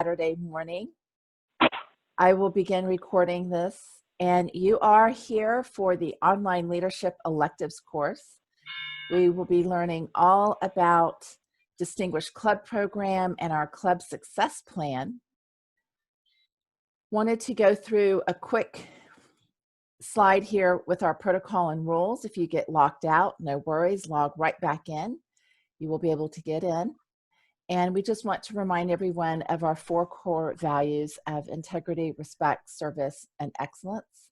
Saturday morning. I will begin recording this, and you are here for the Online Leadership Electives course. We will be learning all about Distinguished Club Program and our Club Success Plan. Wanted to go through a quick slide here with our protocol and rules. If you get locked out, no worries, log right back in. You will be able to get in. And we just want to remind everyone of our 4 core values of integrity, respect, service, and excellence.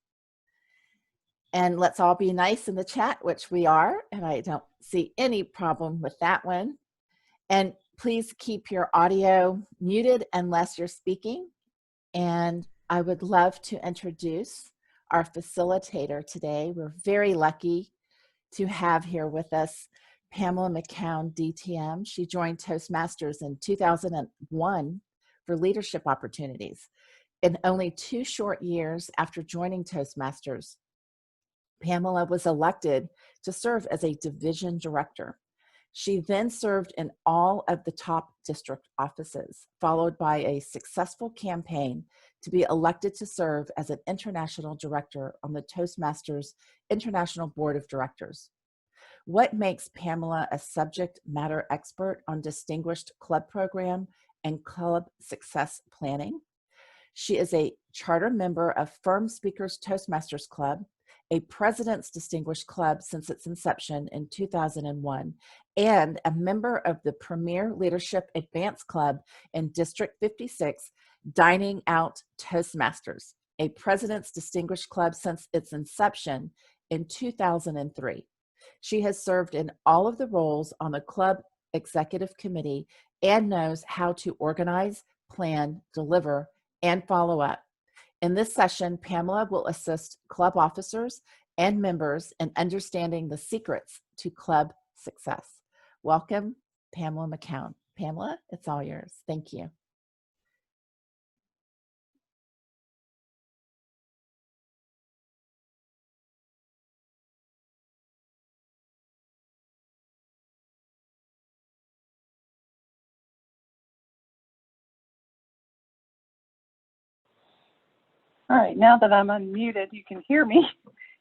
And let's all be nice in the chat, which we are, and I don't see any problem with that one. And please keep your audio muted unless you're speaking. And I would love to introduce our facilitator today. We're very lucky to have here with us Pamela McCown, DTM. She joined Toastmasters in 2001 for leadership opportunities. In only 2 short years after joining Toastmasters, Pamela was elected to serve as a division director. She then served in all of the top district offices, followed by a successful campaign to be elected to serve as an international director on the Toastmasters International Board of Directors. What makes Pamela a subject matter expert on Distinguished Club Program and Club Success Planning? She is a charter member of Firm Speakers Toastmasters Club, a President's Distinguished Club since its inception in 2001, and a member of the Premier Leadership Advanced Club in District 56, Dining Out Toastmasters, a President's Distinguished Club since its inception in 2003. She has served in all of the roles on the club executive committee and knows how to organize, plan, deliver, and follow up. In this session, Pamela will assist club officers and members in understanding the secrets to club success. Welcome, Pamela McCown. Pamela, it's all yours. Thank you. All right, now that I'm unmuted, you can hear me.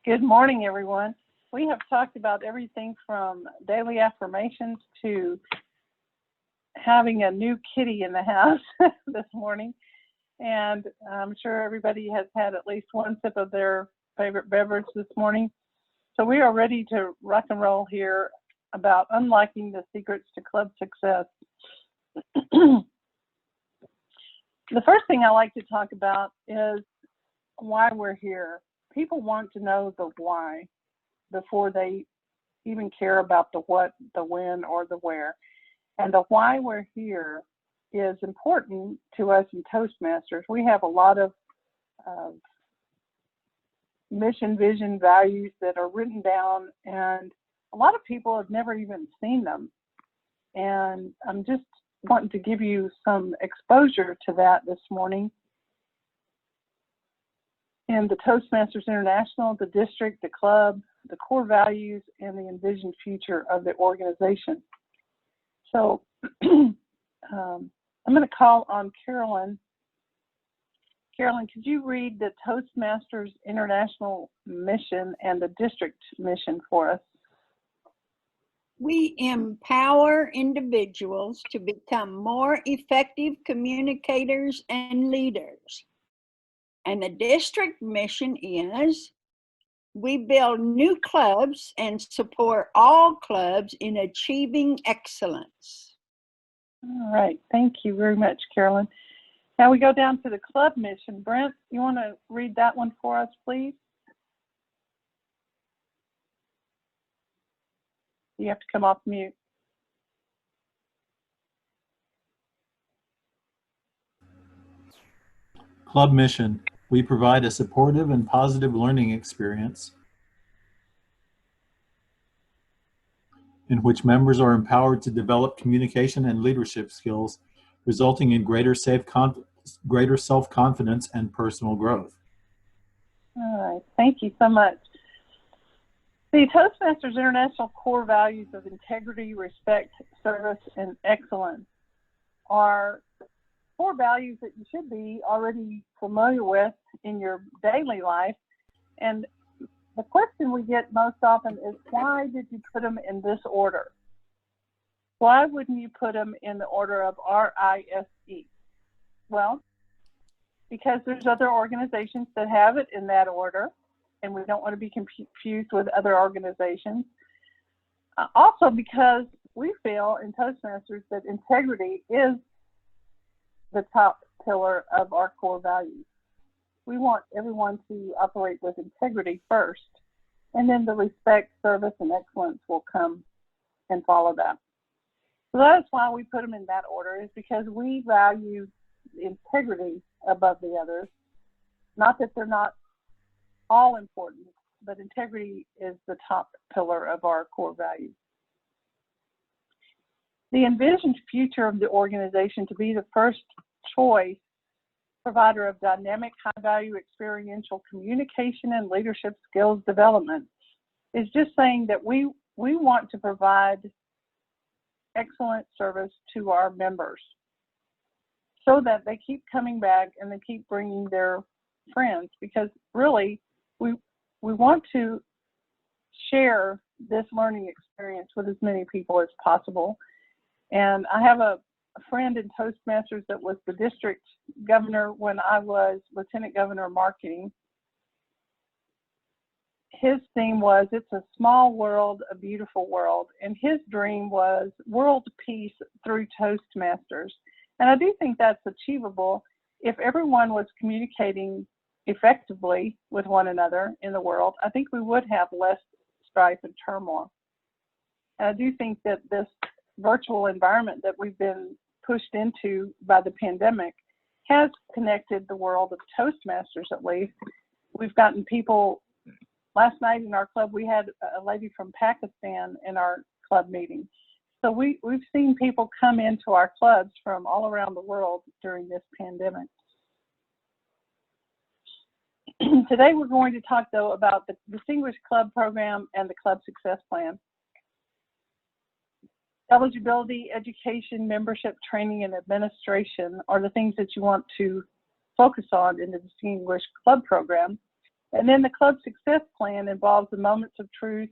Good morning, everyone. We have talked about everything from daily affirmations to having a new kitty in the house this morning. And I'm sure everybody has had at least one sip of their favorite beverage this morning. So we are ready to rock and roll here about unlocking the secrets to club success. The first thing I like to talk about is why we're here. People want to know the why before they even care about the what, the when, or the where. And the why we're here is important to us in Toastmasters. We have a lot of mission, vision, values that are written down, and a lot of people have never even seen them. And I'm just wanting to give you some exposure to that this morning. In the Toastmasters International, the district, the club, the core values, and the envisioned future of the organization. So I'm going to call on Carolyn. Carolyn, could you read the Toastmasters International mission and the district mission for us? We empower individuals to become more effective communicators and leaders. And the district mission is, we build new clubs and support all clubs in achieving excellence. All right, thank you very much, Carolyn. Now we go down to the club mission. Brent, you want to read that one for us, please? You have to come off mute. Club mission. We provide a supportive and positive learning experience in which members are empowered to develop communication and leadership skills, resulting in greater self-confidence and personal growth. All right, thank you so much. The Toastmasters International core values of integrity, respect, service, and excellence are core values that you should be already familiar with in your daily life. And the question we get most often is, why did you put them in this order? Why wouldn't you put them in the order of RISE? Well, because there's other organizations that have it in that order, and we don't want to be confused with other organizations. Also because we feel in Toastmasters that integrity is the top pillar of our core values. We want everyone to operate with integrity first, and then the respect, service, and excellence will come and follow that. So that's why we put them in that order, is because we value integrity above the others. Not that they're not all important, but integrity is the top pillar of our core values. The envisioned future of the organization to be the first choice provider of dynamic, high-value experiential communication and leadership skills development is just saying that we want to provide excellent service to our members so that they keep coming back and they keep bringing their friends, because really we want to share this learning experience with as many people as possible. And I have a friend in Toastmasters that was the district governor when I was lieutenant governor of marketing. His theme was, it's a small world, a beautiful world. And his dream was world peace through Toastmasters. And I do think that's achievable if everyone was communicating effectively with one another in the world. I think we would have less strife and turmoil. And I do think that this virtual environment that we've been pushed into by the pandemic has connected the world of Toastmasters, at least. We've gotten people, last night in our club, we had a lady from Pakistan in our club meeting. So we've seen people come into our clubs from all around the world during this pandemic. Today we're going to talk, though, about the Distinguished Club Program and the Club Success Plan. Eligibility, education, membership, training, and administration are the things that you want to focus on in the Distinguished Club Program. And then the Club Success Plan involves the moments of truth,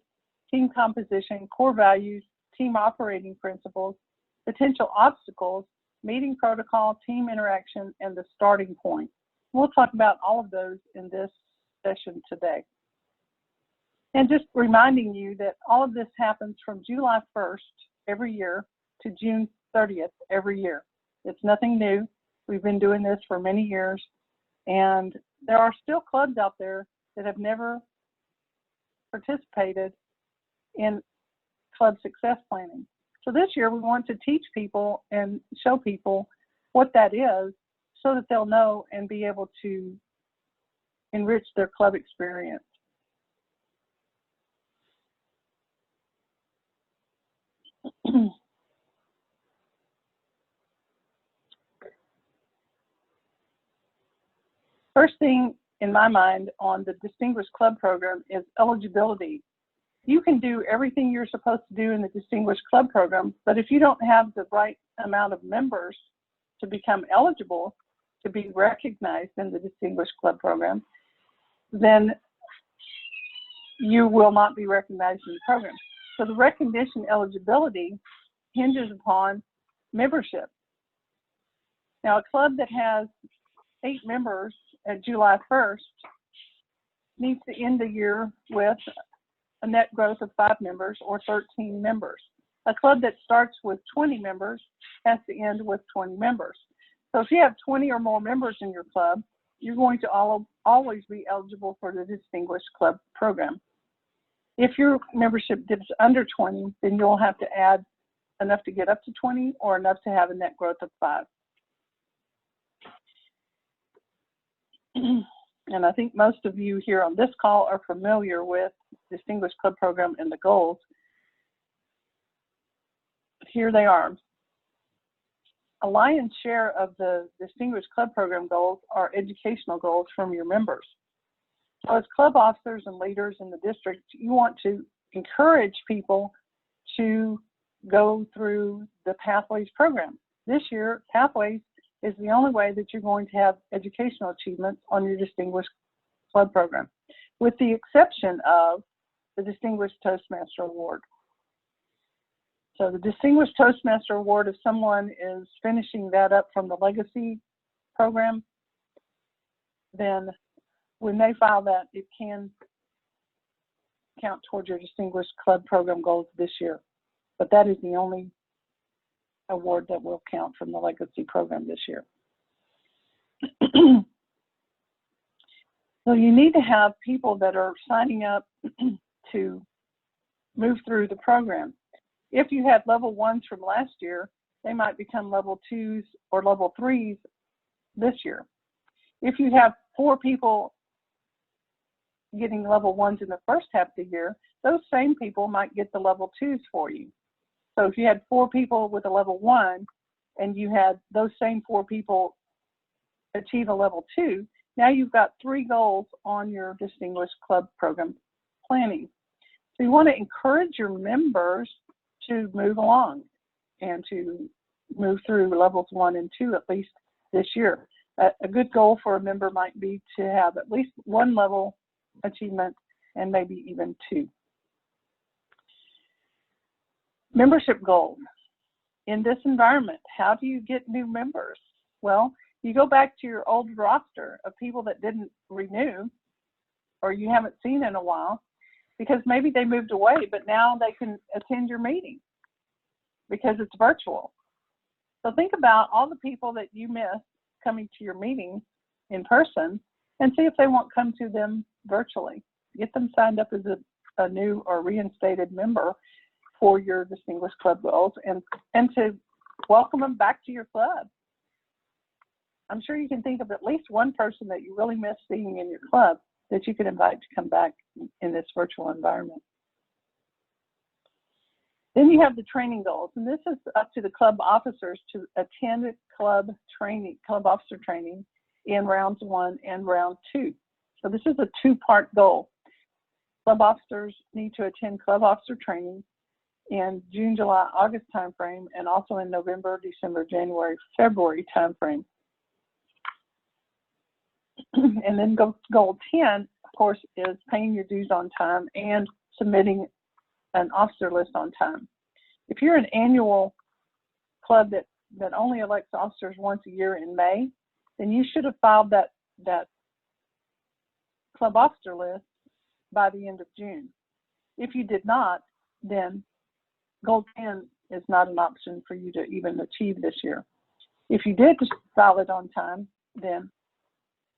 team composition, core values, team operating principles, potential obstacles, meeting protocol, team interaction, and the starting point. We'll talk about all of those in this session today. And just reminding you that all of this happens from July 1st every year to June 30th every year. It's nothing new. We've been doing this for many years, and there are still clubs out there that have never participated in club success planning. So this year we want to teach people and show people what that is so that they'll know and be able to enrich their club experience. First thing in my mind on the Distinguished Club Program is eligibility. You can do everything you're supposed to do in the Distinguished Club Program, but if you don't have the right amount of members to become eligible to be recognized in the Distinguished Club Program, then you will not be recognized in the program. So the recognition eligibility hinges upon membership. Now, a club that has 8 members at July 1st needs to end the year with a net growth of 5 members or 13 members. A club that starts with 20 members has to end with 20 members. So if you have 20 or more members in your club, you're going to always be eligible for the Distinguished Club Program. If your membership dips under 20, then you'll have to add enough to get up to 20 or enough to have a net growth of 5. And I think most of you here on this call are familiar with Distinguished Club Program and the goals. Here they are. A lion's share of the Distinguished Club Program goals are educational goals from your members. So as club officers and leaders in the district, you want to encourage people to go through the Pathways program. This year, Pathways is the only way that you're going to have educational achievements on your Distinguished Club program, with the exception of the Distinguished Toastmaster Award. So the Distinguished Toastmaster Award, if someone is finishing that up from the Legacy program, then when they file that, it can count towards your Distinguished Club program goals this year. But that is the only award that will count from the Legacy program this year. So you need to have people that are signing up to move through the program. If you had level 1s from last year, they might become level 2s or level 3s this year. If you have 4 people getting level 1s in the first half of the year, those same people might get the level 2s for you. So if you had 4 people with a level 1 and you had those same 4 people achieve a level 2, now you've got 3 goals on your Distinguished Club program planning. So you want to encourage your members to move along and to move through levels 1 and 2 at least this year. A good goal for a member might be to have at least 1 level achievement and maybe even 2. Membership goals. In this environment, how do you get new members? Well, you go back to your old roster of people that didn't renew or you haven't seen in a while, because maybe they moved away, but now they can attend your meeting because it's virtual. So think about all the people that you missed coming to your meeting in person and see if they won't come to them virtually. Get them signed up as a new or reinstated member for your Distinguished Club goals and to welcome them back to your club. I'm sure you can think of at least one person that you really miss seeing in your club that you can invite to come back in this virtual environment. Then you have the training goals, and this is up to the club officers to attend club officer training in rounds 1 and round 2. So this is a 2-part goal. Club officers need to attend club officer training in June, July, August timeframe, and also in November, December, January, February timeframe. And then goal 10, of course, is paying your dues on time and submitting an officer list on time. If you're an annual club that only elects officers once a year in May, then you should have filed that club officer list by the end of June. If you did not, then goal 10 is not an option for you to even achieve this year. If you did file it on time, then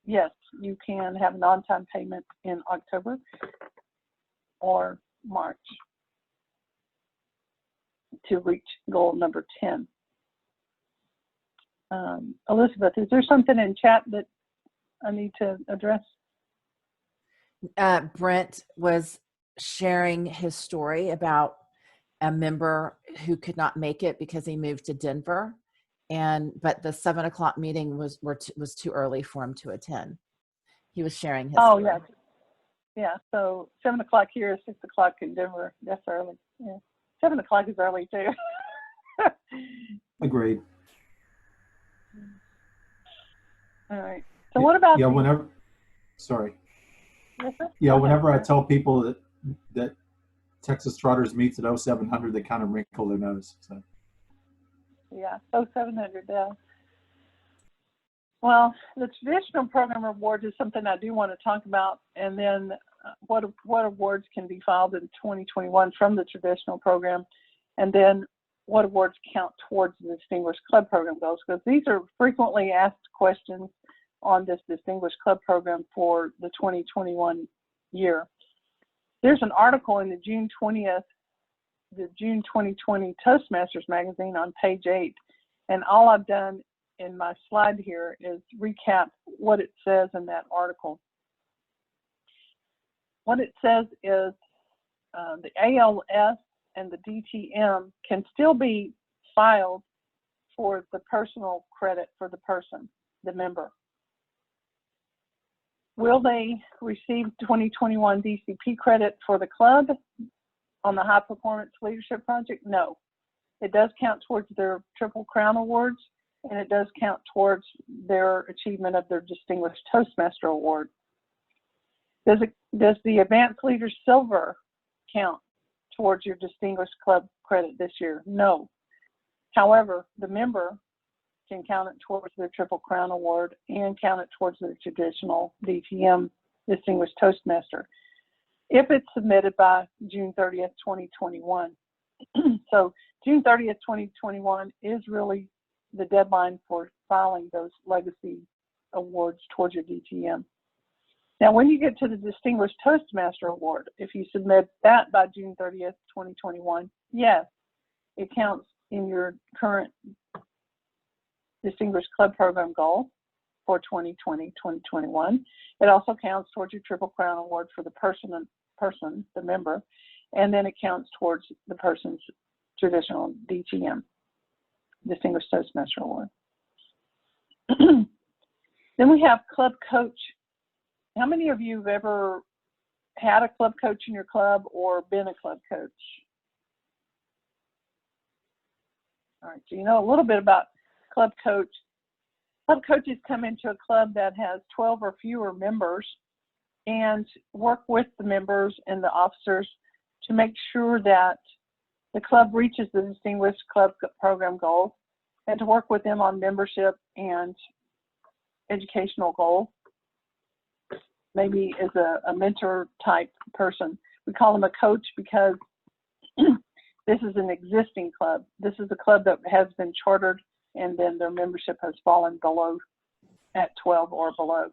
yes, you can have an on-time payment in October or March to reach goal number 10. Elizabeth, is there something in chat that I need to address? Brent was sharing his story about a member who could not make it because he moved to Denver, but the 7 o'clock meeting was too early for him to attend. He was sharing his story. Yeah. Yeah, so 7 o'clock here is 6 o'clock in Denver. That's early. Yeah. 7 o'clock is early too. Agreed. All right. So what about sorry. Yes, sir? Yeah, whenever I tell people that Texas Trotters meets at 0700, they kind of wrinkle their nose. So. Yeah, 0700, yeah. Well, the traditional program awards is something I do want to talk about, and then what awards can be filed in 2021 from the traditional program, and then what awards count towards the Distinguished Club program goals, because these are frequently asked questions on this Distinguished Club program for the 2021 year. There's an article in the June 2020 Toastmasters magazine on page 8, and all I've done in my slide here is recap what it says in that article. What it says is the ALS and the DTM can still be filed for the personal credit for the person, the member. Will they receive 2021 DCP credit for the club on the High Performance Leadership Project? No. It does count towards their Triple Crown Awards, and it does count towards their achievement of their Distinguished Toastmaster Award. Does the Advanced Leader Silver count towards your Distinguished Club credit this year? No. However, the member can count it towards their Triple Crown Award and count it towards their traditional DTM Distinguished Toastmaster if it's submitted by June 30th, 2021. So June 30th, 2021 is really the deadline for filing those legacy awards towards your DTM. Now, when you get to the Distinguished Toastmaster Award, if you submit that by June 30th, 2021, yes, it counts in your current Distinguished Club Program goal for 2020-2021. It also counts towards your Triple Crown Award for the person, the member, and then it counts towards the person's traditional DTM, Distinguished Toastmaster Award. Then we have Club Coach. How many of you have ever had a club coach in your club or been a club coach? All right, so you know a little bit about club coach. Club coaches come into a club that has 12 or fewer members and work with the members and the officers to make sure that the club reaches the Distinguished Club Program goals and to work with them on membership and educational goals. Maybe as a mentor type person. We call them a coach because this is an existing club. This is a club that has been chartered and then their membership has fallen below at 12 or below.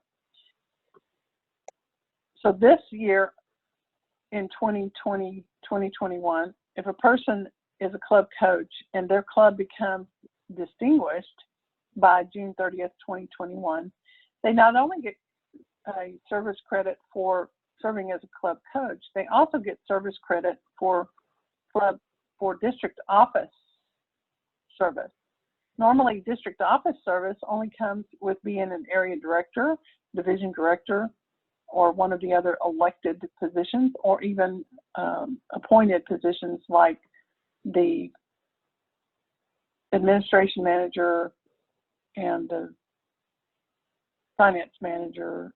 So this year in 2020, 2021, if a person is a club coach and their club becomes distinguished by June 30th, 2021, they not only get a service credit for serving as a club coach, they also get service credit for district office service. Normally, district office service only comes with being an area director, division director, or one of the other elected positions, or even appointed positions like the administration manager and the finance manager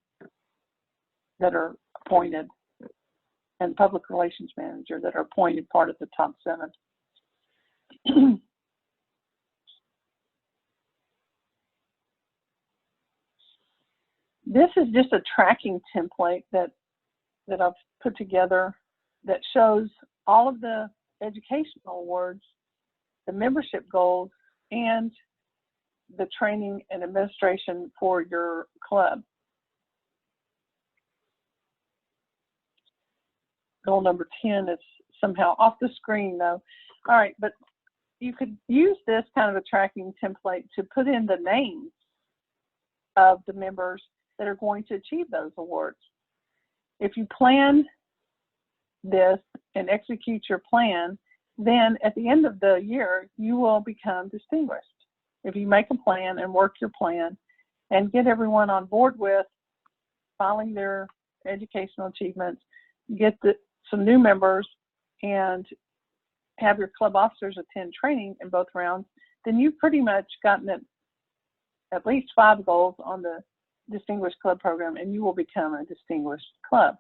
that are appointed, and public relations manager that are appointed part of the top 7. This is just a tracking template that I've put together that shows all of the educational awards, the membership goals, and the training and administration for your club. Goal number 10 is somehow off the screen though. All right, but you could use this kind of a tracking template to put in the names of the members that are going to achieve those awards. If you plan this and execute your plan, then at the end of the year, you will become distinguished. If you make a plan and work your plan and get everyone on board with filing their educational achievements, get some new members, and have your club officers attend training in both rounds, then you've pretty much gotten at least 5 goals on the Distinguished Club Program, and you will become a distinguished club.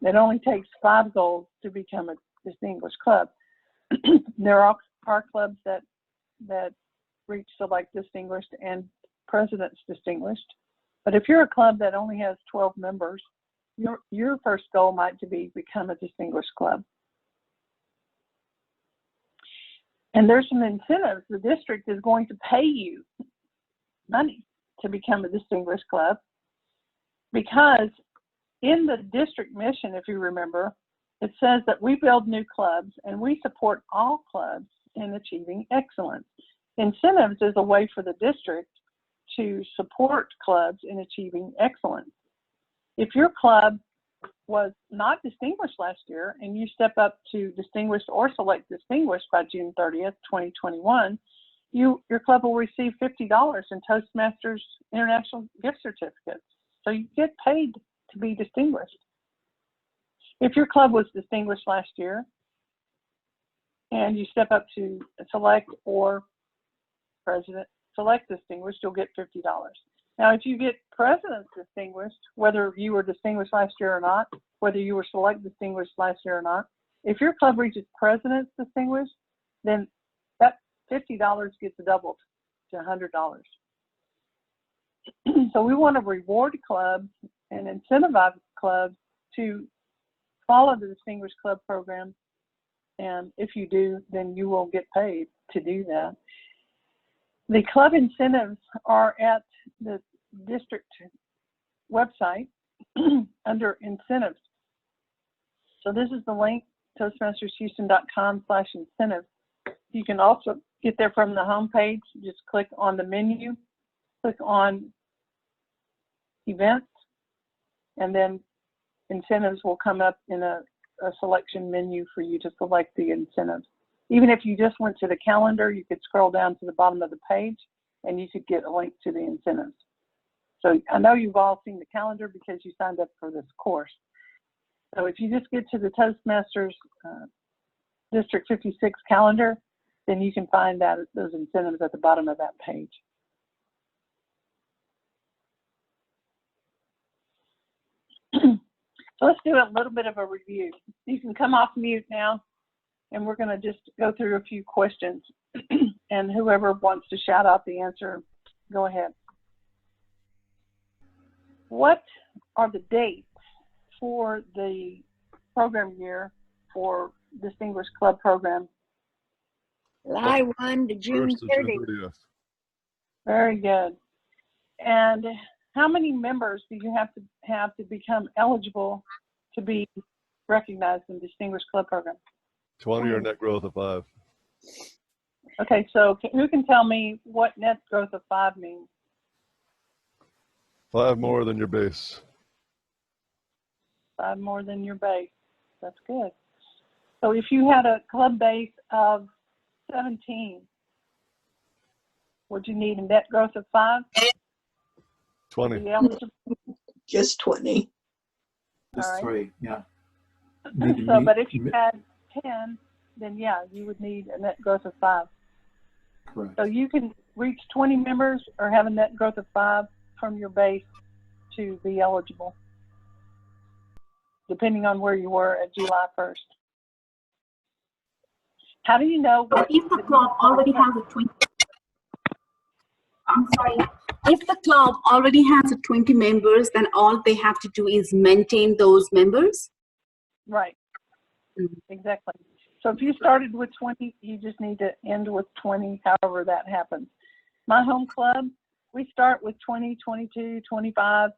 It only takes 5 goals to become a distinguished club. There are clubs that reach Select Distinguished and President's Distinguished. But if you're a club that only has 12 members, your first goal might be become a distinguished club. And there's some incentives. The district is going to pay you money to become a distinguished club, because in the district mission, if you remember, it says that we build new clubs and we support all clubs in achieving excellence. Incentives is a way for the district to support clubs in achieving excellence. If your club was not distinguished last year and you step up to distinguished or select distinguished by June 30th, 2021, your club will receive $50 in Toastmasters International gift certificates. So you get paid to be distinguished. If your club was distinguished last year and you step up to select or president, select distinguished, you'll get $50. Now, if you get president's distinguished, whether you were distinguished last year or not, whether you were select distinguished last year or not, if your club reaches president's distinguished, then that $50 gets doubled to $100. So we want to reward clubs and incentivize clubs to follow the Distinguished Club program. And if you do, then you will get paid to do that. The club incentives are at the district website under incentives. So this is the link, toastmastershouston.com/incentives. You can also get there from the home page. Just click on the menu, click on events, and then incentives will come up in a selection menu for you to select the incentives. Even if you just went to the calendar, you could scroll down to the bottom of the page and you could get a link to the incentives. So I know you've all seen the calendar because you signed up for this course. So if you just get to the Toastmasters District 56 calendar, then you can find those incentives at the bottom of that page. So let's do a little bit of a review. You can come off mute now, and we're going to just go through a few questions. And whoever wants to shout out the answer, go ahead. What are the dates for the program year for Distinguished Club program? July 1 to June 30th. Very good. And how many members do you have to become eligible to be recognized in Distinguished Club program? 20 or net growth of 5. Okay, so who can tell me what net growth of 5 means? 5 more than your base. 5 more than your base. That's good. So if you had a club base of 17, would you need a net growth of 5? 20. Just 20. Just All right. 3, yeah. So, but if you had 10, then yeah, you would need a net growth of 5. Correct. So you can reach 20 members or have a net growth of 5 from your base to be eligible, depending on where you were at July 1st. How do you know? So if the club already has a 20, I'm sorry, if the club already has a 20 members, then all they have to do is maintain those members? Right. Exactly. So if you started with 20, you just need to end with 20, however that happens. My home club, we start with 20, 22, 25,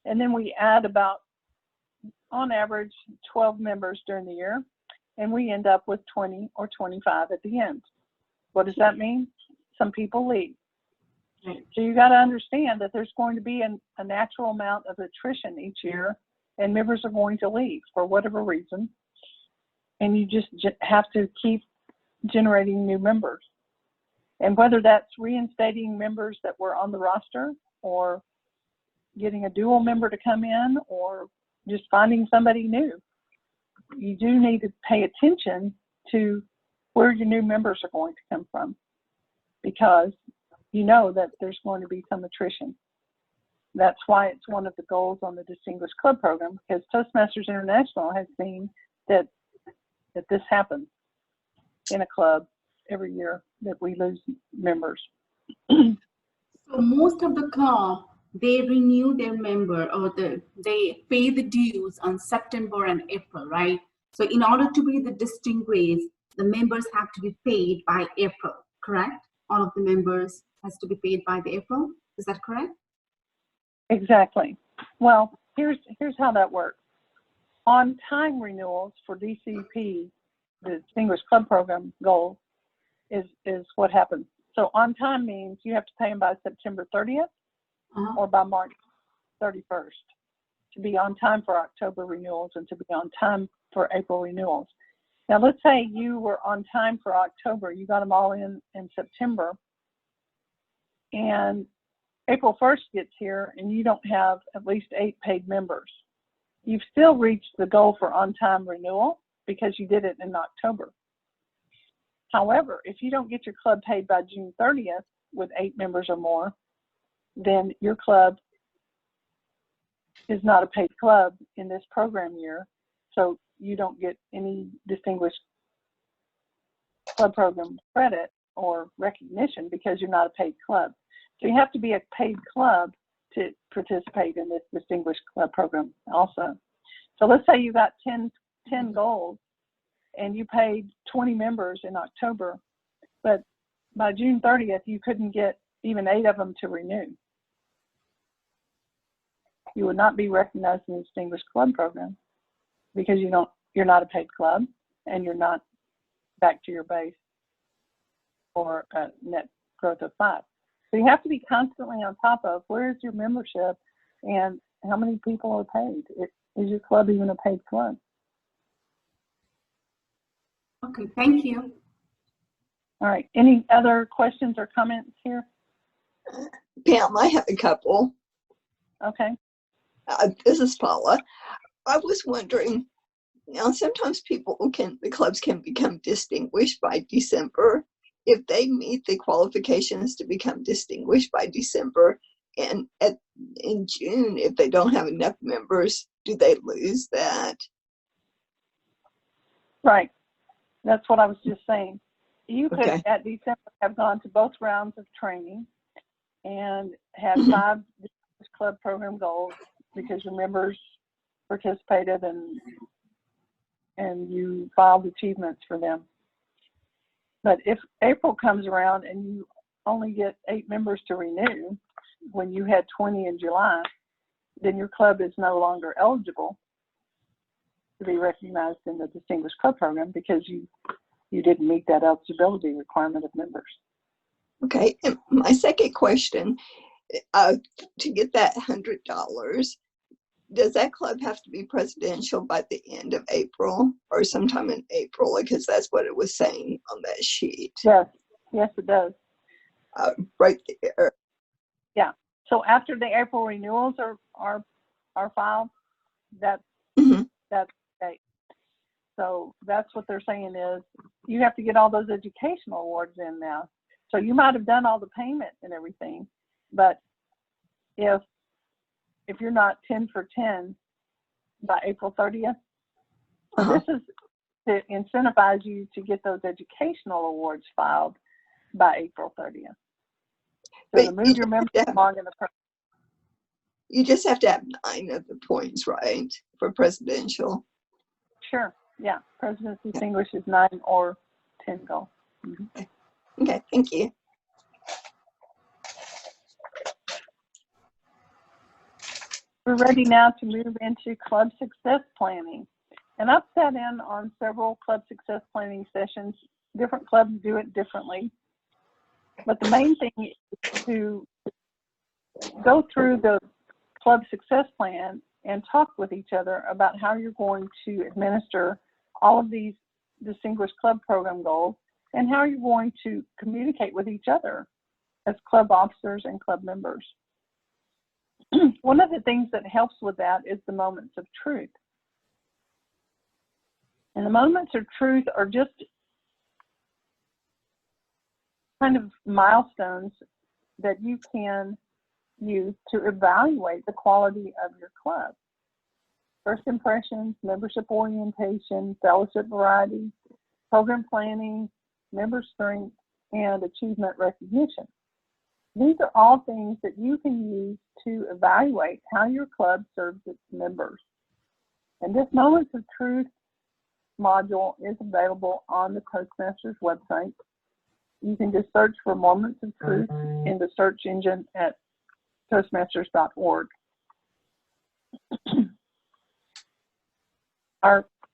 and then we add about, on average, 12 members during the year, and we end up with 20 or 25 at the end. What does that mean? Some people leave. So you got to understand that there's going to be a natural amount of attrition each year, and members are going to leave for whatever reason. And you just have to keep generating new members. And whether that's reinstating members that were on the roster, or getting a dual member to come in, or just finding somebody new, you do need to pay attention to where your new members are going to come from, because you know that there's going to be some attrition. That's why it's one of the goals on the Distinguished Club program, because Toastmasters International has seen that this happens in a club every year, that we lose members. So most of the club, they renew their member, or they pay the dues on September and April, right? So in order to be the distinguished, the members have to be paid by April, correct? All of the members has to be paid by the April. Is that correct? Exactly. Well, here's how that works. On time renewals for DCP, the Distinguished Club program goal, is what happens. So on time means you have to pay them by September 30th or by March 31st to be on time for October renewals and to be on time for April renewals. Now, let's say you were on time for October. You got them all in September, and April 1st gets here and you don't have at least 8 paid members. You've still reached the goal for on-time renewal because you did it in October. However, if you don't get your club paid by June 30th with 8 members or more, then your club is not a paid club in this program year, so you don't get any distinguished club program credit or recognition because you're not a paid club. So you have to be a paid club to participate in this distinguished club program also. So let's say you got 10 goals and you paid 20 members in October, but by June 30th, you couldn't get even 8 of them to renew. You would not be recognized in the distinguished club program because you're not a paid club and you're not back to your base for a net growth of 5. So you have to be constantly on top of where's your membership and how many people are paid. Is your club even a paid club? Okay, thank you. All right, any other questions or comments here? Pam, I have a couple. Okay. This is Paula. I was wondering, now sometimes the clubs can become distinguished by December. If they meet the qualifications to become distinguished by December, and in June, if they don't have enough members, do they lose that? Right. That's what I was just saying. You could, Okay. at December, have gone to both rounds of training and had 5 club program goals because your members participated and you filed achievements for them. But if April comes around and you only get 8 members to renew when you had 20 in July, then your club is no longer eligible to be recognized in the Distinguished Club Program because you didn't meet that eligibility requirement of members. Okay, and my second question, to get that $100, does that club have to be presidential by the end of April or sometime in April? Because that's what it was saying on that sheet. Yes, it does. Right there. Yeah. So after the April renewals are filed, that's okay. So that's what they're saying is you have to get all those educational awards in now. So you might have done all the payment and everything, but if you're not 10 for 10 by April 30th, so this is to incentivize you to get those educational awards filed by April 30th. So to move your members along in the program. You just have to have 9 of the points, right, for presidential? Sure. Yeah. President's Distinguished is 9 or 10 goals. Okay, thank you. We're ready now to move into club success planning. And I've sat in on several club success planning sessions. Different clubs do it differently. But the main thing is to go through the club success plan and talk with each other about how you're going to administer all of these distinguished club program goals and how you're going to communicate with each other as club officers and club members. One of the things that helps with that is the moments of truth. And the moments of truth are just kind of milestones that you can use to evaluate the quality of your club. First impressions, membership orientation, fellowship variety, program planning, member strength, and achievement recognition. These are all things that you can use to evaluate how your club serves its members. And this Moments of Truth module is available on the Toastmasters website. You can just search for Moments of Truth in the search engine at Toastmasters.org.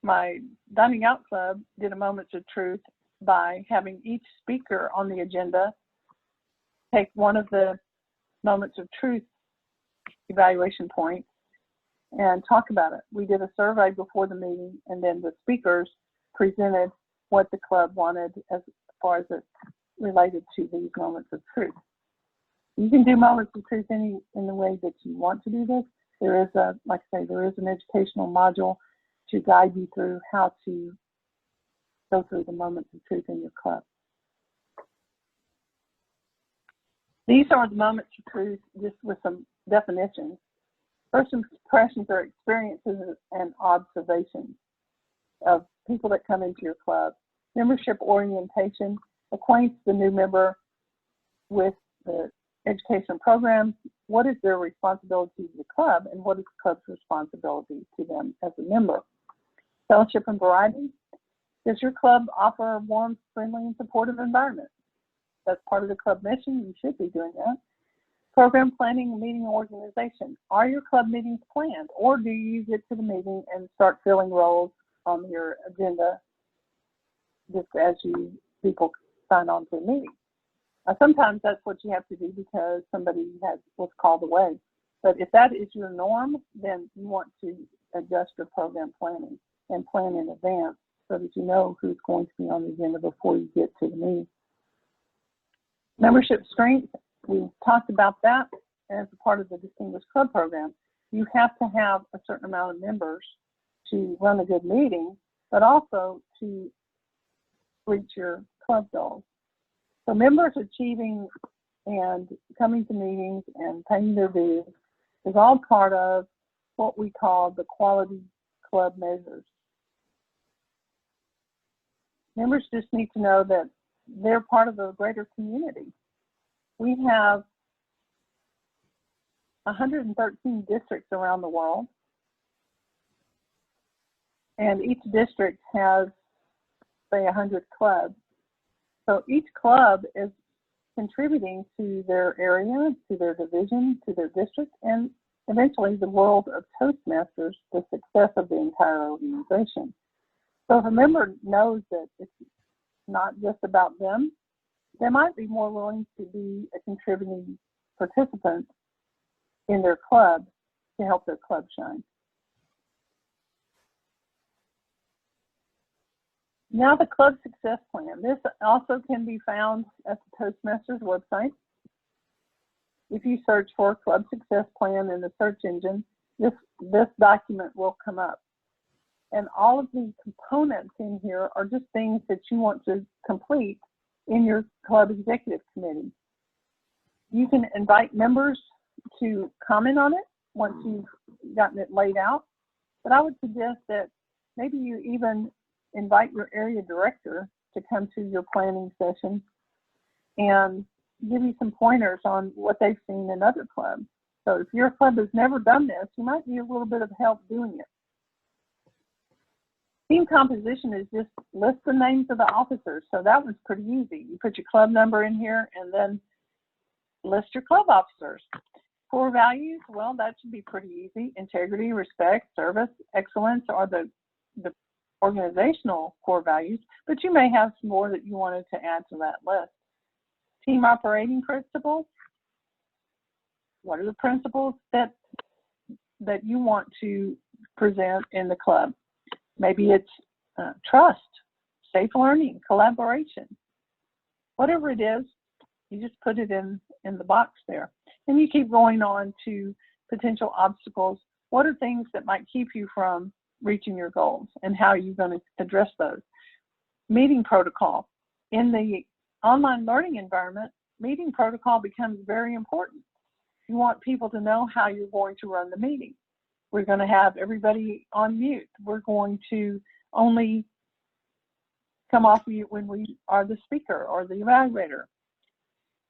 My Dining Out Club did a Moments of Truth by having each speaker on the agenda take one of the Moments of Truth evaluation points and talk about it. We did a survey before the meeting, and then the speakers presented what the club wanted as far as it related to these Moments of Truth. You can do Moments of Truth in the way that you want to do this. There is like I say, there is an educational module to guide you through how to go through the Moments of Truth in your club. These are the moments of truth, just with some definitions. First impressions are experiences and observations of people that come into your club. Membership orientation acquaints the new member with the education program. What is their responsibility to the club, and what is the club's responsibility to them as a member? Fellowship and variety. Does your club offer a warm, friendly, and supportive environment? That's part of the club mission. You should be doing that. Program planning and meeting organization. Are your club meetings planned, or do you get to the meeting and start filling roles on your agenda just as people sign on to a meeting? Sometimes that's what you have to do because somebody was called away. But if that is your norm, then you want to adjust your program planning and plan in advance so that you know who's going to be on the agenda before you get to the meeting. Membership strength, we talked about that as a part of the Distinguished Club program. You have to have a certain amount of members to run a good meeting, but also to reach your club goals. So members achieving and coming to meetings and paying their dues is all part of what we call the quality club measures. Members just need to know that they're part of a greater community. We have 113 districts around the world, and each district has, say, 100 clubs. So each club is contributing to their area, to their division, to their district, and eventually the world of Toastmasters, the success of the entire organization. So if a member knows that it's not just about them, they might be more willing to be a contributing participant in their club to help their club shine. Now the club success plan. This also can be found at the Toastmasters website. If you search for club success plan in the search engine, this document will come up. And all of the components in here are just things that you want to complete in your club executive committee. You can invite members to comment on it once you've gotten it laid out, but I would suggest that maybe you even invite your area director to come to your planning session and give you some pointers on what they've seen in other clubs. So if your club has never done this, you might need a little bit of help doing it. Team composition is just list the names of the officers. So that was pretty easy. You put your club number in here and then list your club officers. Core values, well, that should be pretty easy. Integrity, respect, service, excellence are the organizational core values, but you may have some more that you wanted to add to that list. Team operating principles. What are the principles that you want to present in the club? Maybe it's trust, safe learning, collaboration. Whatever it is, you just put it in the box there. And you keep going on to potential obstacles. What are things that might keep you from reaching your goals, and how are you going to address those? Meeting protocol. In the online learning environment, meeting protocol becomes very important. You want people to know how you're going to run the meeting. We're going to have everybody on mute. We're going to only come off mute when we are the speaker or the evaluator.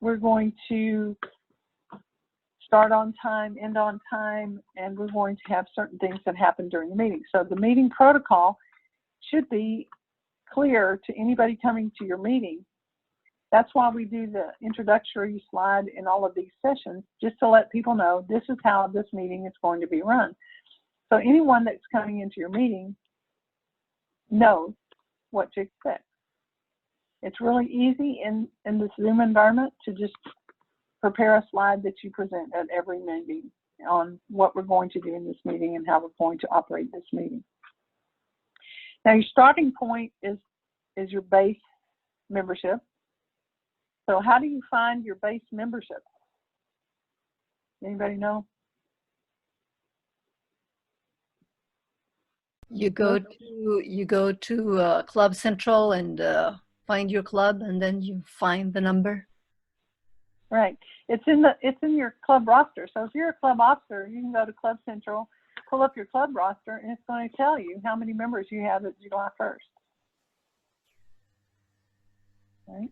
We're going to start on time, end on time, and we're going to have certain things that happen during the meeting. So the meeting protocol should be clear to anybody coming to your meeting. That's why we do the introductory slide in all of these sessions, just to let people know this is how this meeting is going to be run. So anyone that's coming into your meeting knows what to expect. It's really easy in this Zoom environment to just prepare a slide that you present at every meeting on what we're going to do in this meeting and how we're going to operate this meeting. Now your starting point is your base membership. So how do you find your base membership? Anybody know? You go to Club Central and find your club, and then you find the number. Right. It's in your club roster. So if you're a club officer, you can go to Club Central, pull up your club roster, and it's going to tell you how many members you have at July 1st. Right?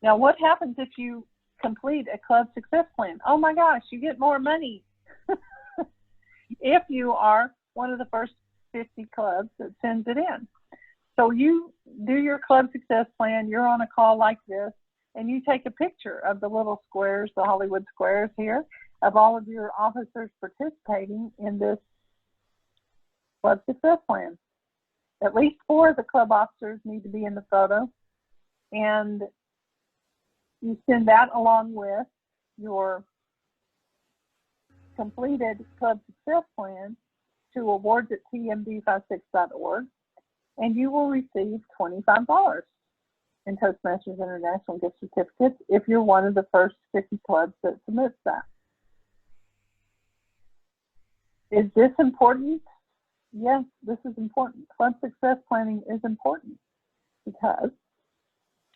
Now, what happens if you complete a club success plan? Oh my gosh, you get more money if you are one of the first 50 clubs that sends it in. So you do your club success plan, you're on a call like this, and you take a picture of the little squares, the Hollywood squares here, of all of your officers participating in this club success plan. At least 4 of the club officers need to be in the photo, and you send that along with your completed club success plan to awards@tmd56.org, and you will receive $25 in Toastmasters International gift certificates if you're one of the first 50 clubs that submits that. Is this important? Yes, this is important. Club success planning is important because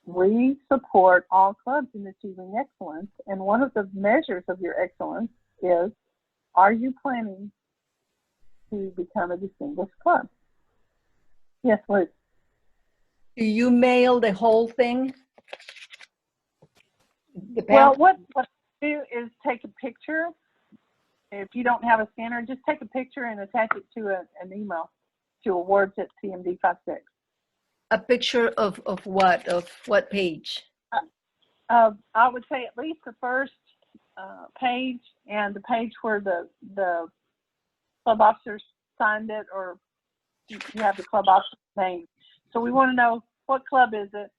we support all clubs in achieving excellence, and one of the measures of your excellence is, are you planning to become a distinguished club? Yes, Liz. Do you mail the whole thing? Well, what I do is take a picture. If you don't have a scanner, just take a picture and attach it to an email to awards@tmd56. A picture of what? Of what page? I would say at least the first page and the page where the club officers signed it, or you have the club officer's name. So we want to know what club is it,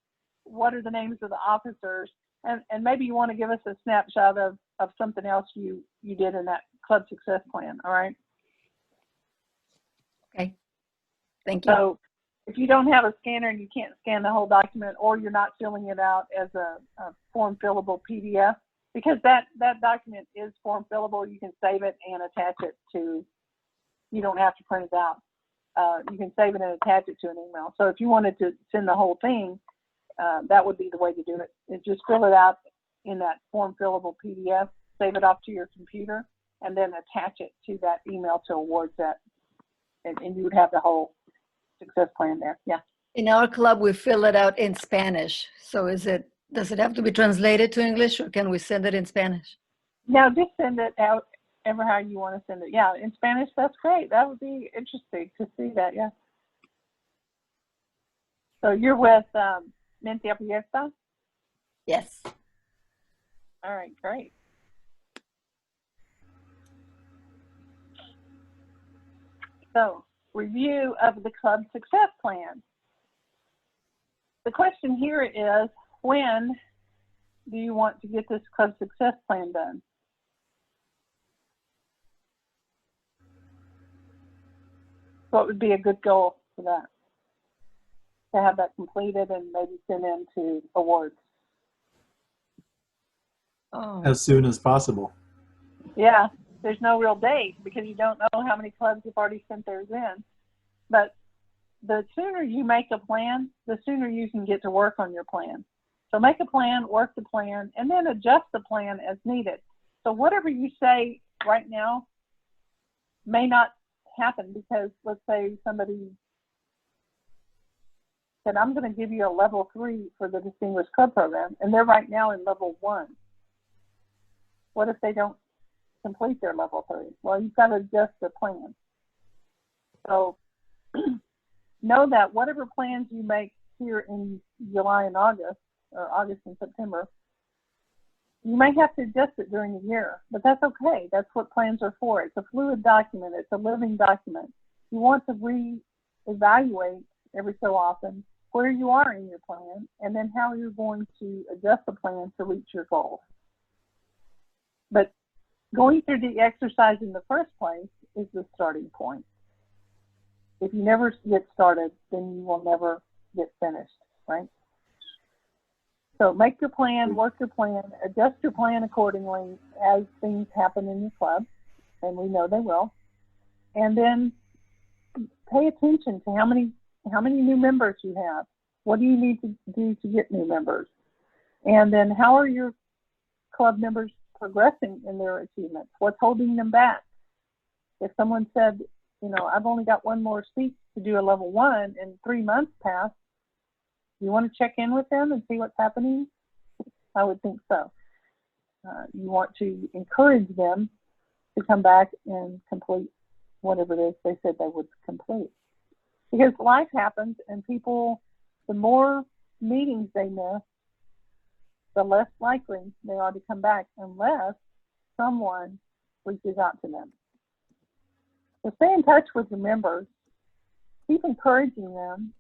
what are the names of the officers, and maybe you want to give us a snapshot of something else you did in that club success plan, all right? Okay, thank you. So if you don't have a scanner and you can't scan the whole document, or you're not filling it out as a form fillable PDF, because that document is form fillable, you can save it and attach it to, you don't have to print it out. You can save it and attach it to an email. So if you wanted to send the whole thing, that would be the way to do it. Is just fill it out in that form fillable PDF, save it off to your computer, and then attach it to that email to awards that, and you would have the whole success plan there. Yeah. In our club, we fill it out in Spanish. So does it have to be translated to English, or can we send it in Spanish? No, just send it out ever how you want to send it. Yeah, in Spanish, that's great. That would be interesting to see that, yeah. So you're with Mente Abierta? Yes. All right, great. So, review of the club success plan. The question here is, when do you want to get this club success plan done? What would be a good goal for that? To have that completed and maybe sent in to awards. Oh. As soon as possible. Yeah, there's no real date because you don't know how many clubs have already sent theirs in. But the sooner you make a plan, the sooner you can get to work on your plan. So make a plan, work the plan, and then adjust the plan as needed. So whatever you say right now may not happen because, let's say somebody said, I'm going to give you a level 3 for the Distinguished Club Program, and they're right now in level 1. What if they don't complete their level 3? Well, you've got to adjust the plan. So know that whatever plans you make here in July and August, or August and September, you may have to adjust it during the year, but that's okay. That's what plans are for. It's a fluid document. It's a living document. You want to re-evaluate every so often where you are in your plan and then how you're going to adjust the plan to reach your goals. But going through the exercise in the first place is the starting point. If you never get started, then you will never get finished, right? So make your plan, work your plan, adjust your plan accordingly as things happen in your club, and we know they will. And then pay attention to how many new members you have. What do you need to do to get new members? And then how are your club members progressing in their achievements? What's holding them back? If someone said, you know, I've only got one more seat to do a level 1 and 3 months passed, you want to check in with them and see what's happening? I would think so. You want to encourage them to come back and complete whatever it is they said they would complete. Because life happens, and people, the more meetings they miss, the less likely they are to come back unless someone reaches out to them. So stay in touch with your members, keep encouraging them,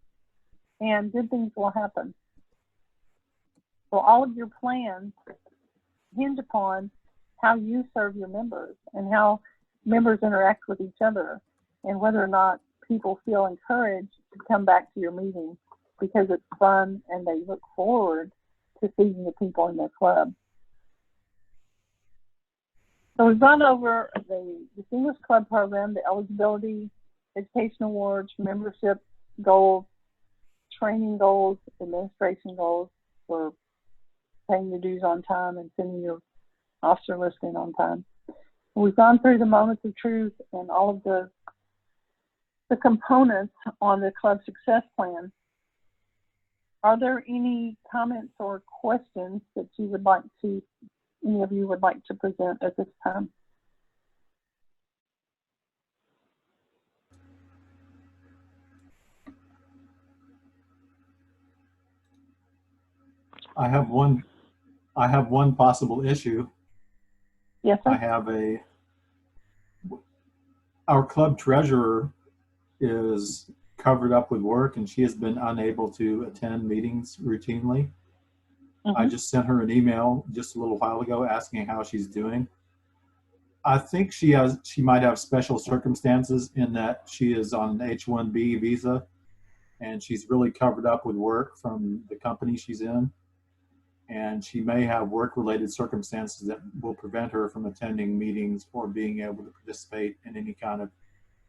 and good things will happen. So all of your plans hinge upon how you serve your members and how members interact with each other, and whether or not people feel encouraged to come back to your meeting because it's fun and they look forward to seeing the people in their club. So we've gone over the Distinguished Club Program, the eligibility, education awards, membership goals, training goals, administration goals for paying your dues on time and sending your officer list in on time. We've gone through the moments of truth and all of the components on the club success plan. Are there any comments or questions that you would like to, any of you would like to present at this time? I have one possible issue. Yes, sir. I have our club treasurer is covered up with work, and she has been unable to attend meetings routinely. I just sent her an email just a little while ago asking how she's doing. I think she might have special circumstances in that she is on an H-1B visa, and she's really covered up with work from the company she's in. And she may have work-related circumstances that will prevent her from attending meetings or being able to participate in any kind of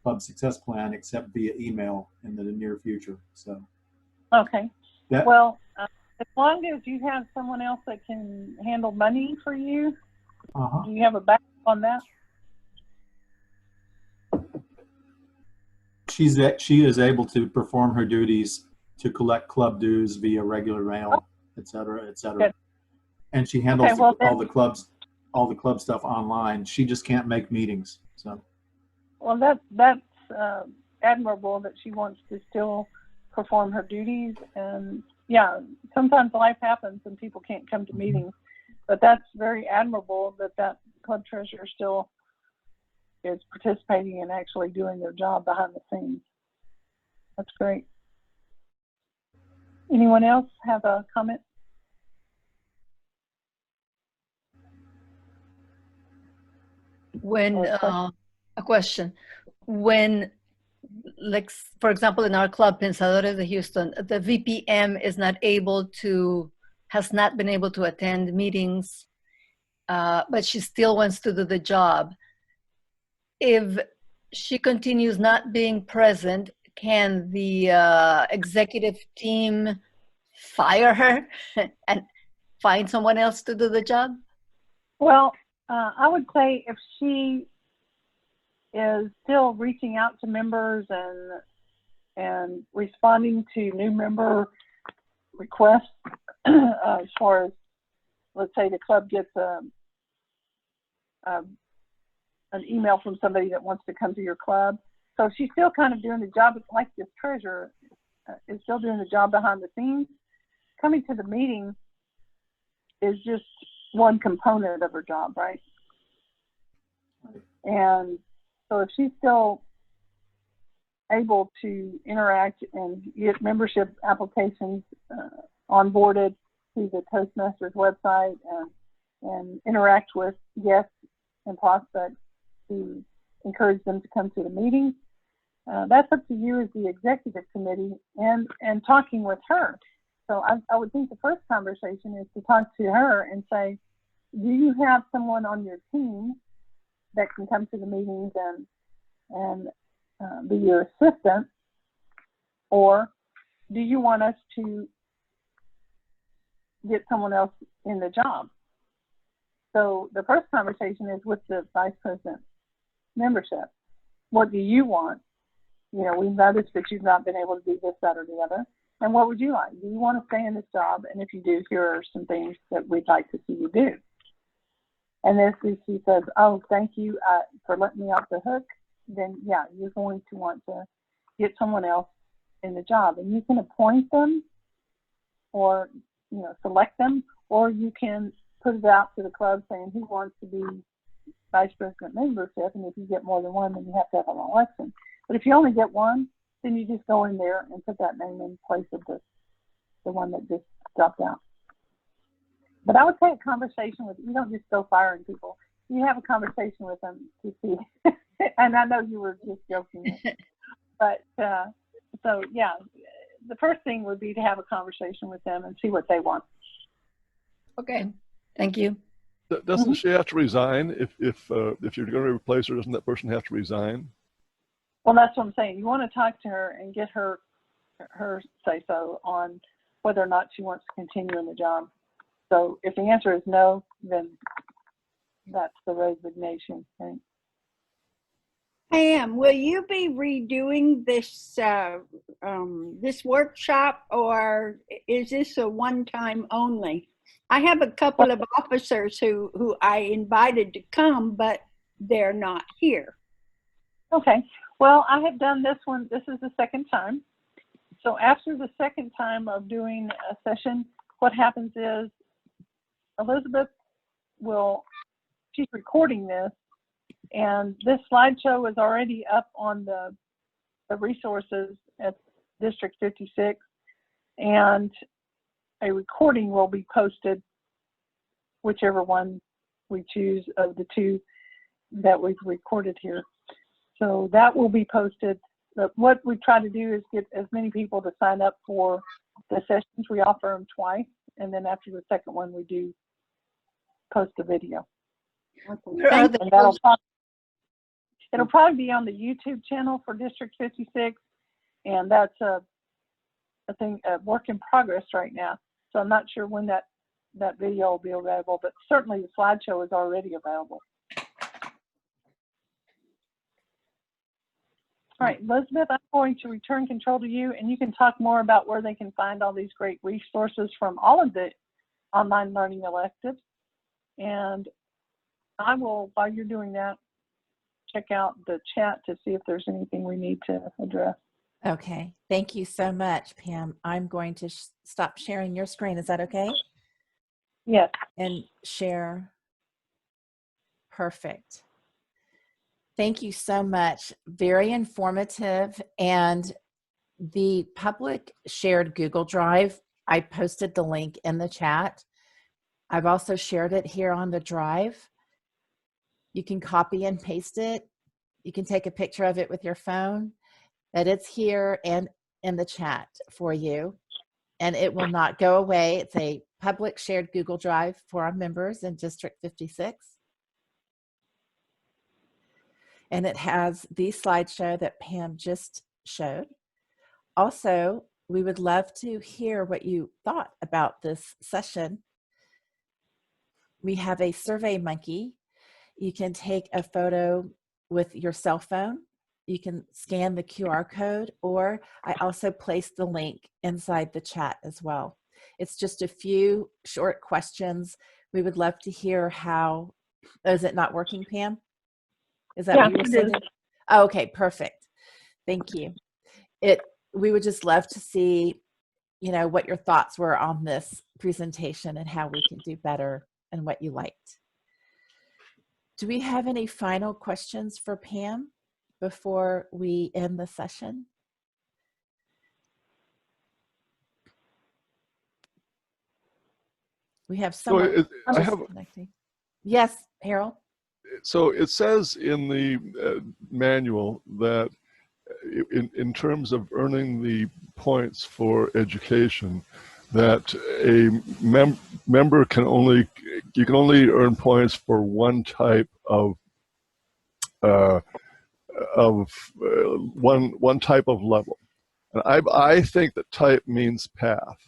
club success plan except via email in the near future. So, okay. Well, as long as you have someone else that can handle money for you, do you have a backup on that? She is able to perform her duties to collect club dues via regular mail, et cetera, et cetera. Good. And she handles all the club stuff online. She just can't make meetings. So. Well, that's admirable that she wants to still perform her duties. And yeah, sometimes life happens and people can't come to meetings, but that's very admirable that that club treasurer still is participating and actually doing their job behind the scenes. That's great. Anyone else have a comment? When a question, when, like, for example, in our club, Pensadores de Houston, the VPM is not able to, has not been able to attend meetings, but she still wants to do the job. If she continues not being present, can the executive team fire her and find someone else to do the job? Well, I would say if she is still reaching out to members and responding to new member requests, as far as, let's say the club gets an email from somebody that wants to come to your club. So she's still kind of doing the job, like this treasurer is still doing the job behind the scenes. Coming to the meeting is just one component of her job, right? And so if she's still able to interact and get membership applications onboarded through the Toastmasters website and interact with guests and prospects to encourage them to come to the meeting, that's up to you as the executive committee and talking with her. So I would think the first conversation is to talk to her and say, do you have someone on your team that can come to the meetings and be your assistant, or do you want us to get someone else in the job? So the first conversation is with the vice president membership. What do you want? You know, we've noticed that you've not been able to do this, that, or the other. And what would you like? Do you want to stay in this job? And if you do, here are some things that we'd like to see you do. And then if she says, oh, thank you for letting me off the hook, then yeah, you're going to want to get someone else in the job. And you can appoint them or, you know, select them, or you can put it out to the club saying who wants to be vice president membership. And if you get more than one, then you have to have an election. But if you only get one, then you just go in there and put that name in place of the one that just dropped out. But I would say a conversation with, you don't just go firing people. You have a conversation with them to see. And I know you were just joking. But so, yeah, the first thing would be to have a conversation with them and see what they want. Okay, thank you. Doesn't she have to resign if you're going to replace her? Doesn't that person have to resign? Well, that's what I'm saying. You want to talk to her and get her say-so on whether or not she wants to continue in the job. So if the answer is no, then that's the resignation, right? Pam, will you be redoing this this workshop, or is this a one-time only? I have a couple of officers who I invited to come, but they're not here. Okay. Well, I have done this one. This is the second time. So after the second time of doing a session, what happens is Elizabeth she's recording this, and this slideshow is already up on the resources at District 56, and a recording will be posted, whichever one we choose of the two that we've recorded here. So that will be posted. But what we try to do is get as many people to sign up for the sessions. We offer them twice, and then after the second one, we do post a video. Okay. It'll probably be on the YouTube channel for District 56, and that's a work in progress right now. So I'm not sure when that video will be available, but certainly the slideshow is already available. All right, Elizabeth, I'm going to return control to you, and you can talk more about where they can find all these great resources from all of the online learning electives. And I will, while you're doing that, check out the chat to see if there's anything we need to address. Okay, thank you so much, Pam. I'm going to stop sharing your screen. Is that okay? Yes. And share. Perfect. Thank you so much. Very informative. And the public shared Google Drive, I posted the link in the chat. I've also shared it here on the drive. You can copy and paste it. You can take a picture of it with your phone. That it's here and in the chat for you. And it will not go away. It's a public shared Google Drive for our members in District 56. And it has the slideshow that Pam just showed. Also, we would love to hear what you thought about this session. We have a Survey Monkey. You can take a photo with your cell phone. You can scan the QR code, or I also placed the link inside the chat as well. It's just a few short questions. We would love to hear how, is it not working, Pam? Is that what you were saying? Oh, okay, perfect. Thank you. We would just love to see, you know, what your thoughts were on this presentation and how we can do better and what you liked. Do we have any final questions for Pam before we end the session? We have someone connecting. Yes, Harold. So it says in the manual that in terms of earning the points for education, that a member can only earn points for one type of one type of level. And I think that type means path.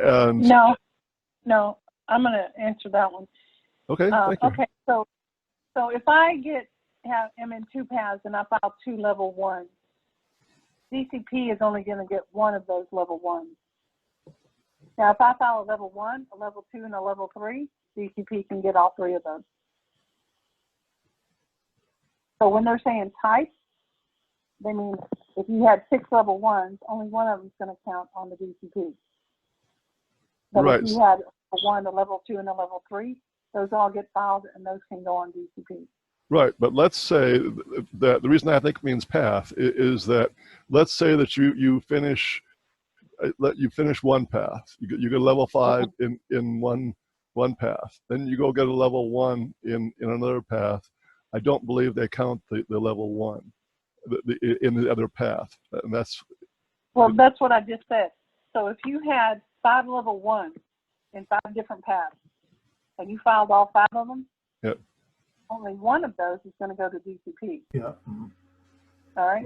And No, I'm going to answer that one. okay, thank you. Okay, so if I am in 2 paths and I file 2 level 1s, DCP is only going to get one of those level 1s. Now, if I file a level 1, a level 2, and a level 3, DCP can get all 3 of those. So when they're saying type, they mean if you had 6 level 1s, only one of them is going to count on the DCP. But Right. if you had a 1, a level 2, and a level 3, those all get filed and those can go on DCP. Right, but let's say that the reason I think it means path is that let's say that you finish one path. You get a level 5 in one path. Then you go get a level 1 in another path. I don't believe they count the level 1 in the other path, and that's. Well, that's what I just said. So if you had 5 level 1s in 5 different paths, and you filed all 5 of them, yep. Only one of those is going to go to DCP. Yeah. All right?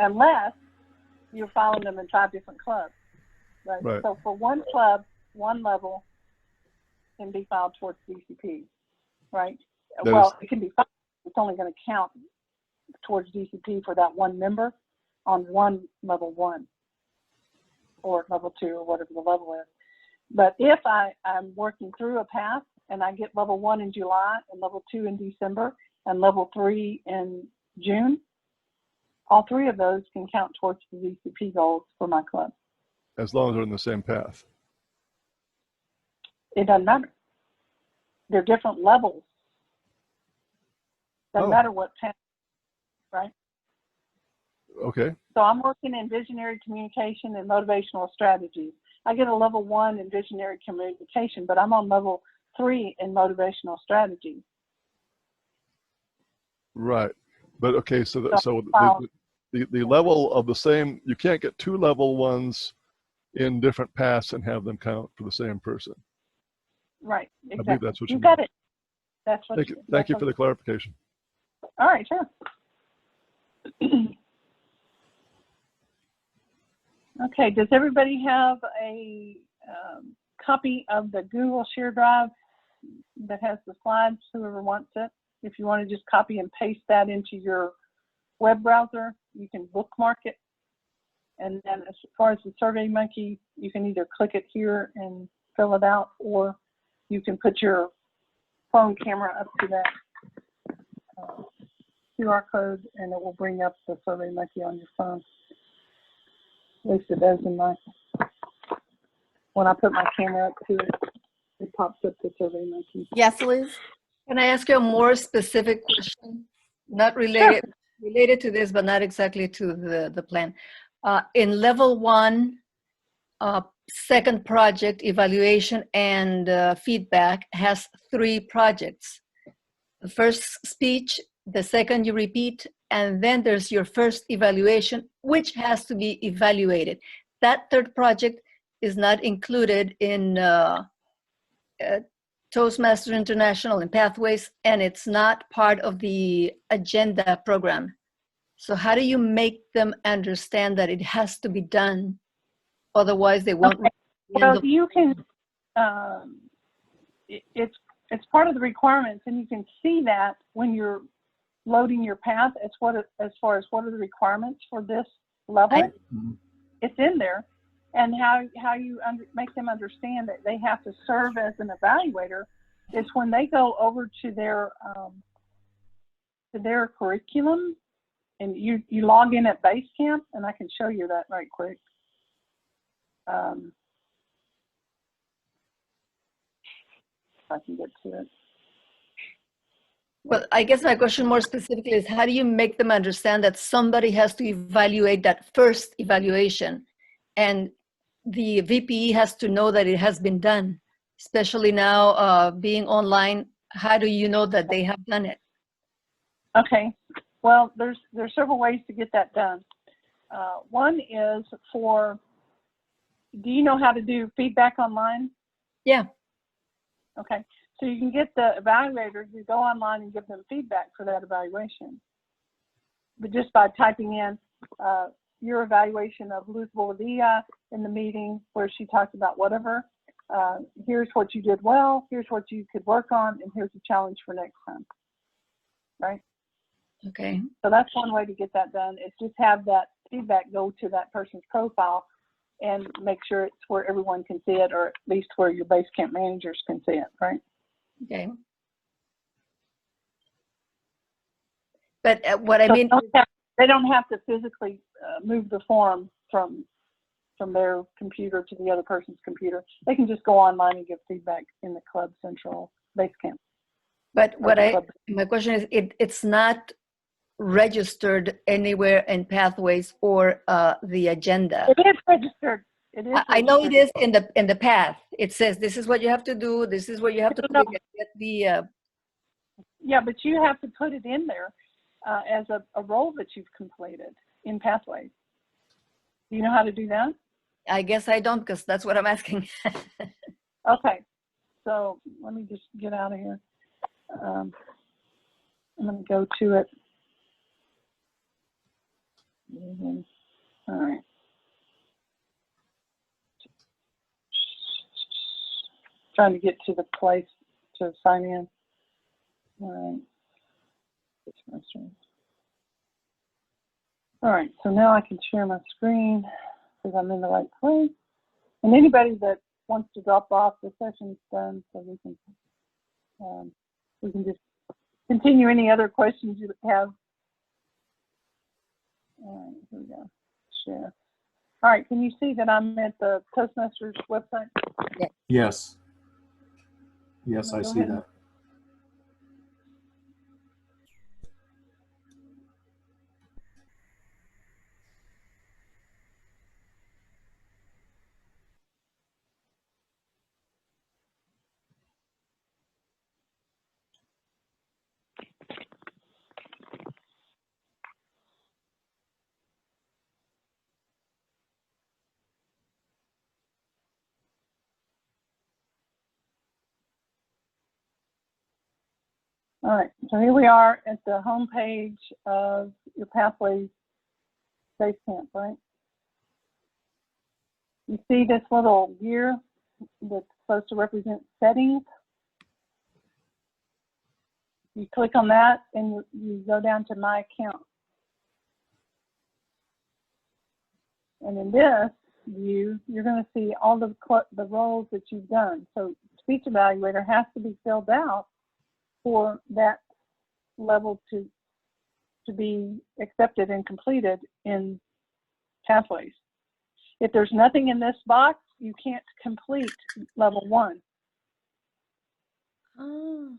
Unless you're filing them in 5 different clubs. Right? So for one club, one level can be filed towards DCP. Right? It can be filed. It's only going to count towards DCP for that one member on one level 1 or level 2 or whatever the level is. But if I'm working through a path and I get level 1 in July and level 2 in December and level 3 in June, all 3 of those can count towards the DCP goals for my club. As long as they're in the same path. It doesn't matter. They're different levels. Doesn't matter what path, right? Okay. So I'm working in visionary communication and motivational strategies. I get a level 1 in visionary communication, but I'm on level 3 in motivational strategy. Right, but okay, so the level of the same, you can't get 2 level 1s in different paths and have them count for the same person. Right, exactly. I believe that's what you got it. That's what. Thank you for the clarification. All right, sure. Okay, does everybody have a copy of the Google Share Drive that has the slides, whoever wants it? If you want to just copy and paste that into your web browser, you can bookmark it. And then as far as the SurveyMonkey, you can either click it here and fill it out, or you can put your phone camera up to that QR code and it will bring up the SurveyMonkey on your phone. At least it does in when I put my camera up to it, it pops up the SurveyMonkey. Yes, Liz? Can I ask you a more specific question? Not related, related to this, but not exactly to the plan. In level 1, second project evaluation and feedback has 3 projects. The first speech, the second you repeat, and then there's your first evaluation, which has to be evaluated. That third project is not included in Toastmasters International and Pathways, and it's not part of the agenda program. So how do you make them understand that it has to be done? Otherwise they won't. Okay. Well, you can, it's part of the requirements, and you can see that when you're loading your path as far as what are the requirements for this level. It's in there. And how you make them understand that they have to serve as an evaluator is when they go over to their curriculum, and you log in at Basecamp, and I can show you that right quick. If I can get to it. Well, I guess my question more specifically is, how do you make them understand that somebody has to evaluate that first evaluation, and the VPE has to know that it has been done, especially now being online? How do you know that they have done it? Okay, well, there's several ways to get that done. One is do you know how to do feedback online? Yeah. Okay, so you can get the evaluators to go online and give them feedback for that evaluation. But just by typing in your evaluation of Luz Bobadilla in the meeting where she talked about whatever. Here's what you did well, here's what you could work on, and here's a challenge for next time, right? Okay. So that's one way to get that done, is just have that feedback go to that person's profile and make sure it's where everyone can see it, or at least where your base camp managers can see it, right? Okay. But what I mean, they don't have to physically move the form from their computer to the other person's computer. They can just go online and give feedback in the Club Central base camp. but my question is, it's not registered anywhere in Pathways or the agenda. It is registered. It is. I know it is in the path. It says this is what you have to do. This is what you have to click and get the. Yeah, but you have to put it in there as a role that you've completed in Pathways. Do you know how to do that? I guess I don't, because that's what I'm asking. Okay, so let me just get out of here. I'm going to go to it. All right. Trying to get to the place to sign in. All right. All right, so now I can share my screen because I'm in the right place. And anybody that wants to drop off, the session's done, so we can just continue any other questions you have. All right, here we go. Share. All right, can you see that I'm at the Toastmasters website? Yes. Yes, I see that. All right, so here we are at the home page of your Pathways base camp, right? You see this little gear that's supposed to represent settings. You click on that and you go down to My Account. And in this view, you're going to see all the roles that you've done. So speech evaluator has to be filled out for that level to be accepted and completed in Pathways. If there's nothing in this box, you can't complete level 1. Oh,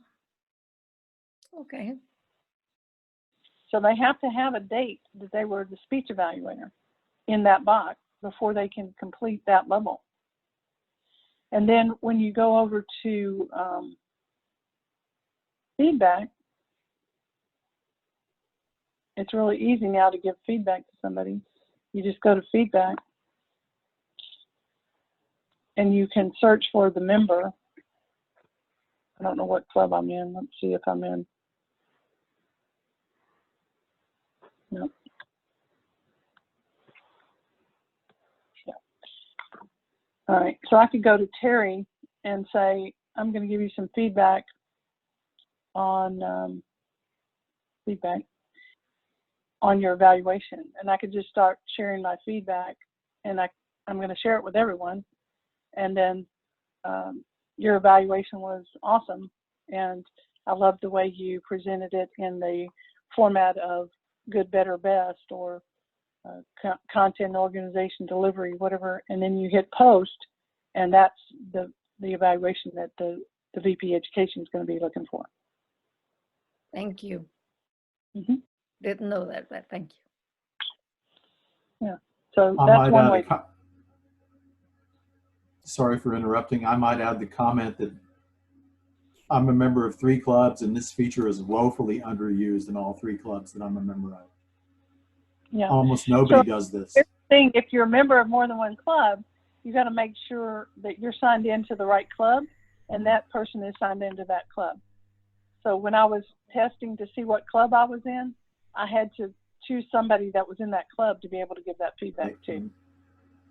okay. So they have to have a date that they were the speech evaluator in that box before they can complete that level. And then when you go over to feedback, it's really easy now to give feedback to somebody. You just go to feedback and you can search for the member. I don't know what club I'm in. Let's see if I'm in. No. Yeah. All right, so I could go to Terry and say, I'm going to give you some feedback on your evaluation. And I could just start sharing my feedback, and I'm going to share it with everyone. And then your evaluation was awesome, and I loved the way you presented it in the format of good, better, best, or content, organization, delivery, whatever. And then you hit post, and that's the evaluation that the VP Education is going to be looking for. Thank you. Mm-hmm. Didn't know that, but thank you. Yeah, so that's one way. Sorry for interrupting. I might add the comment that I'm a member of 3 clubs, and this feature is woefully underused in all 3 clubs that I'm a member of. Yeah. Almost nobody does this. Here's the thing, if you're a member of more than one club, you got to make sure that you're signed into the right club, and that person is signed into that club. So when I was testing to see what club I was in, I had to choose somebody that was in that club to be able to give that feedback to.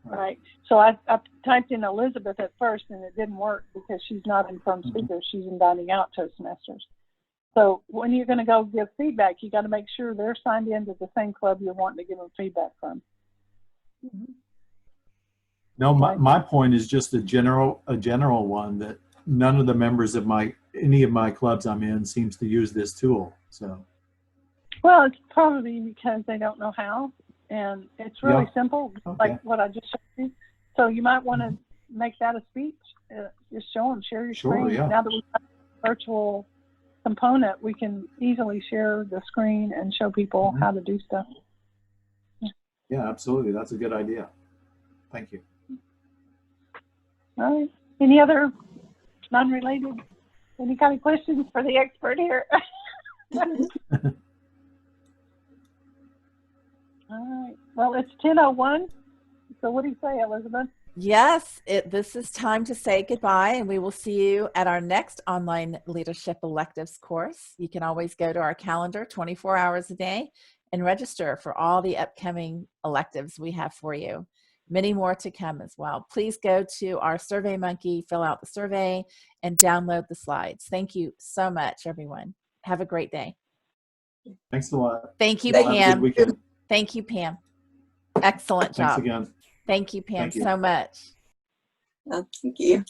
Right. Right. So I typed in Elizabeth at first, and it didn't work because she's not in firm speakers. She's in Dining Out Toastmasters. So when you're going to go give feedback, you got to make sure they're signed into the same club you're wanting to give them feedback from. No, my point is just a general one, that none of the members of any of my clubs I'm in seems to use this tool. So. Well, it's probably because they don't know how, and it's really Yeah. simple, Okay. like what I just showed you. So you might want to make that a speech. Just show them, share your screen. Yeah. Now that we have a virtual component, we can easily share the screen and show people how to do stuff. Yeah, absolutely. That's a good idea. Thank you. All right. Any other non-related, any kind of questions for the expert here? All right. Well, it's 10:01. So what do you say, Elizabeth? Yes, this is time to say goodbye, and we will see you at our next online leadership electives course. You can always go to our calendar 24 hours a day and register for all the upcoming electives we have for you. Many more to come as well. Please go to our SurveyMonkey, fill out the survey, and download the slides. Thank you so much, everyone. Have a great day. Thanks a lot. Thank you, Have a Pam. good weekend. Thank you, Pam. Excellent Thanks job. again. Thank you, Pam, Thank you. so much. Thank you.